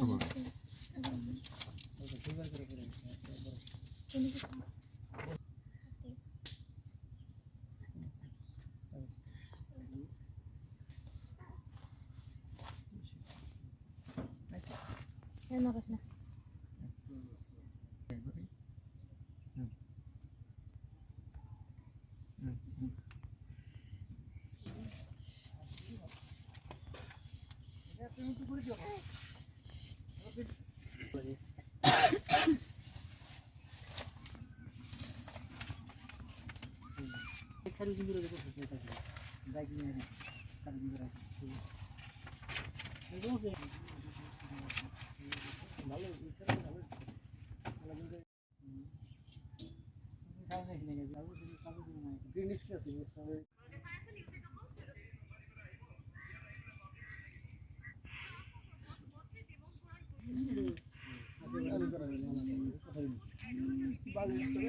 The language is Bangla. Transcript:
খবর? सर्विसिंग করে দেখো সেটা আছে বাইক নিয়ে সার্ভিসিং করা আছে একদম ভালো ইসরা ভালো লাগবে সামনে এখানে গেছে আর কিছু সার্ভিসিং নাই গ্রিন লিস্ট আছে তবে আগে আলু করা হলো না কথা বলি বালি করে